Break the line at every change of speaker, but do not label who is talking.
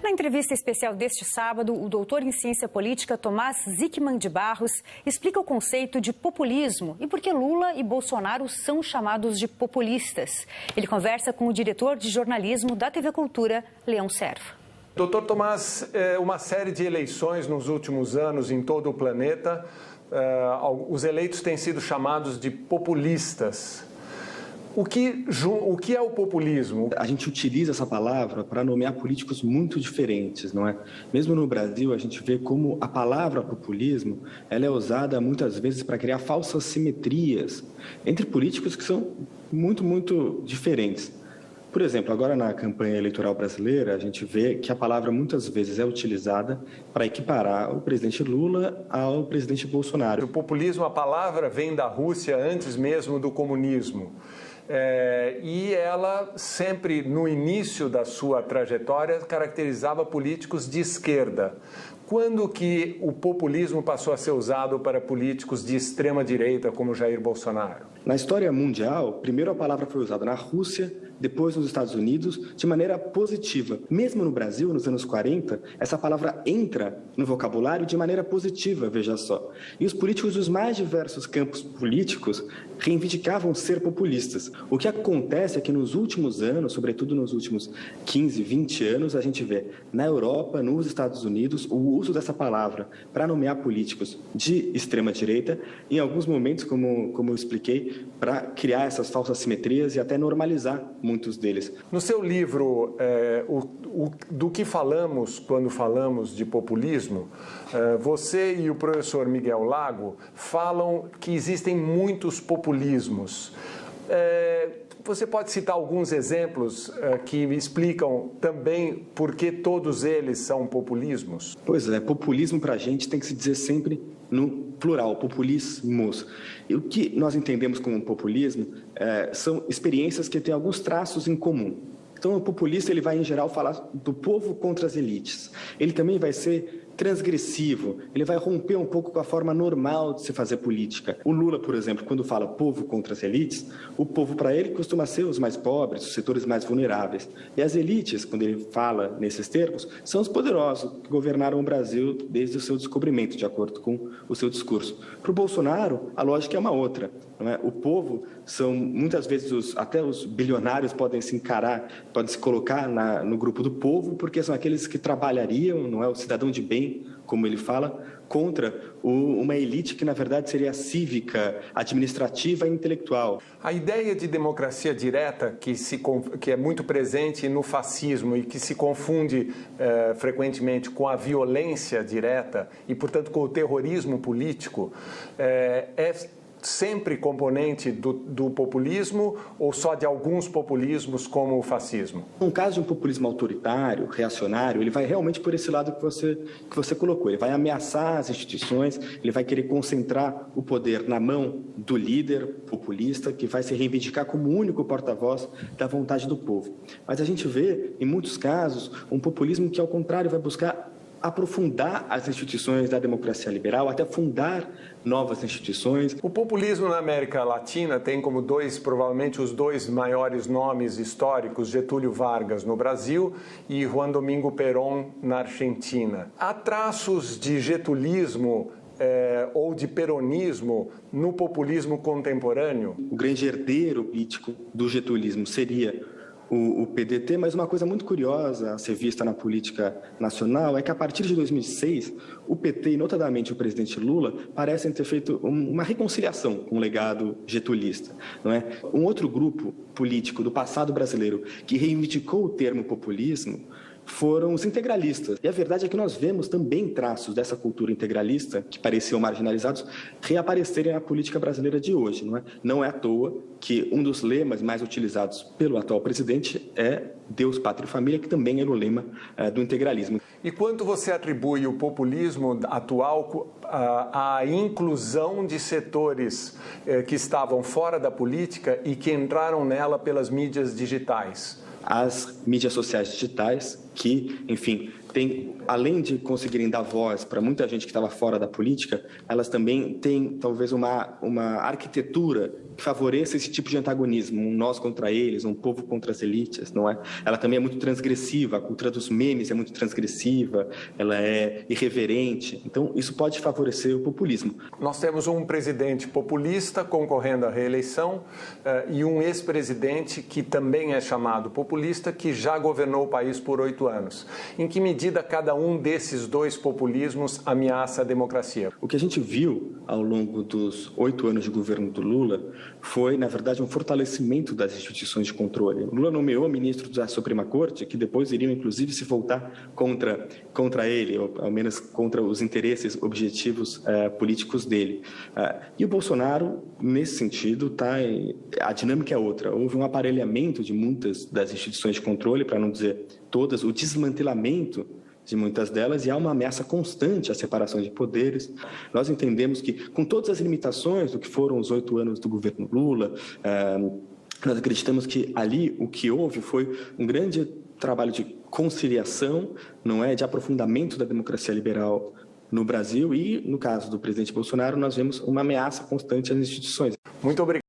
Na entrevista especial deste sábado, o doutor em ciência política Tomás Zickman de Barros explica o conceito de populismo e por que Lula e Bolsonaro são chamados de populistas. Ele conversa com o diretor de jornalismo da TV Cultura, Leão Serva.
Doutor Tomás, uma série de eleições nos últimos anos em todo o planeta, os eleitos têm sido chamados de populistas. O que é o populismo?
A gente utiliza essa palavra para nomear políticos muito diferentes, não é? Mesmo no Brasil, a gente vê como a palavra populismo ela é usada muitas vezes para criar falsas simetrias entre políticos que são muito diferentes. Por exemplo, agora na campanha eleitoral brasileira, a gente vê que a palavra muitas vezes é utilizada para equiparar o presidente Lula ao presidente Bolsonaro.
O populismo, a palavra vem da Rússia antes mesmo do comunismo. E ela sempre, no início da sua trajetória, caracterizava políticos de esquerda. Quando que o populismo passou a ser usado para políticos de extrema-direita, como Jair Bolsonaro?
Na história mundial, primeiro a palavra foi usada na Rússia, depois nos Estados Unidos, de maneira positiva. Mesmo no Brasil, nos anos 40, essa palavra entra no vocabulário de maneira positiva, veja só. E os políticos dos mais diversos campos políticos reivindicavam ser populistas. O que acontece é que nos últimos anos, sobretudo nos últimos 15, 20 anos, a gente vê na Europa, nos Estados Unidos, o uso dessa palavra para nomear políticos de extrema-direita, em alguns momentos, como eu expliquei, para criar essas falsas simetrias e até normalizar muitos deles.
No seu livro, do que falamos quando falamos de populismo, você e o professor Miguel Lago falam que existem muitos populismos. Você pode citar alguns exemplos que explicam também por que todos eles são populismos?
Pois é, populismo para a gente tem que se dizer sempre no plural, populismos. E o que nós entendemos como populismo são experiências que têm alguns traços em comum. Então, o populista ele vai, em geral, falar do povo contra as elites. Ele também vai ser transgressivo, ele vai romper um pouco com a forma normal de se fazer política. O Lula, por exemplo, quando fala povo contra as elites, o povo para ele costuma ser os mais pobres, os setores mais vulneráveis. E as elites, quando ele fala nesses termos, são os poderosos que governaram o Brasil desde o seu descobrimento, de acordo com o seu discurso. Para o Bolsonaro, a lógica é uma outra. Não é? O povo são, muitas vezes, até os bilionários podem se encarar, podem se colocar no grupo do povo, porque são aqueles que trabalhariam, não é, o cidadão de bem, como ele fala, contra uma elite que, na verdade, seria cívica, administrativa e intelectual.
A ideia de democracia direta, que é muito presente no fascismo e que se confunde frequentemente com a violência direta e, portanto, com o terrorismo político, é sempre componente do populismo ou só de alguns populismos como o fascismo?
No caso de um populismo autoritário, reacionário, ele vai realmente por esse lado que você colocou. Ele vai ameaçar as instituições, ele vai querer concentrar o poder na mão do líder populista, que vai se reivindicar como o único porta-voz da vontade do povo. Mas a gente vê, em muitos casos, um populismo que, ao contrário, vai buscar aprofundar as instituições da democracia liberal, até fundar novas instituições.
O populismo na América Latina tem como provavelmente os dois maiores nomes históricos, Getúlio Vargas no Brasil e Juan Domingo Perón na Argentina. Há traços de getulismo ou de peronismo no populismo contemporâneo?
O grande herdeiro político do getulismo seria o PDT, mas uma coisa muito curiosa a ser vista na política nacional é que, a partir de 2006, o PT, e notadamente o presidente Lula, parecem ter feito uma reconciliação com o legado getulista. Não é? Um outro grupo político do passado brasileiro que reivindicou o termo populismo foram os integralistas. E a verdade é que nós vemos também traços dessa cultura integralista, que pareciam marginalizados, reaparecerem na política brasileira de hoje. Não é à toa que um dos lemas mais utilizados pelo atual presidente é Deus, Pátria e Família, que também era o lema do integralismo.
E quanto você atribui o populismo atual à inclusão de setores que estavam fora da política e que entraram nela pelas mídias digitais?
As mídias sociais digitais que, enfim, além de conseguirem dar voz para muita gente que estava fora da política, elas também têm talvez uma arquitetura que favoreça esse tipo de antagonismo, um nós contra eles, um povo contra as elites, não é? Ela também é muito transgressiva, a cultura dos memes é muito transgressiva, ela é irreverente, então isso pode favorecer o populismo.
Nós temos um presidente populista concorrendo à reeleição e um ex-presidente que também é chamado populista, que já governou o país por 8 anos. Em que medida cada um desses dois populismos ameaça a democracia?
O que a gente viu ao longo dos 8 anos de governo do Lula foi, na verdade, um fortalecimento das instituições de controle. O Lula nomeou ministros da Suprema Corte, que depois iriam, inclusive, se voltar contra ele, ou ao menos contra os interesses objetivos políticos dele. E o Bolsonaro, nesse sentido, a dinâmica é outra. Houve um aparelhamento de muitas das instituições de controle, para não dizer todas, o desmantelamento de muitas delas, e há uma ameaça constante à separação de poderes. Nós entendemos que, com todas as limitações do que foram os 8 anos do governo Lula, nós acreditamos que ali o que houve foi um grande trabalho de conciliação, não é, de aprofundamento da democracia liberal no Brasil, e, no caso do presidente Bolsonaro, nós vemos uma ameaça constante às instituições.
Muito obrigado.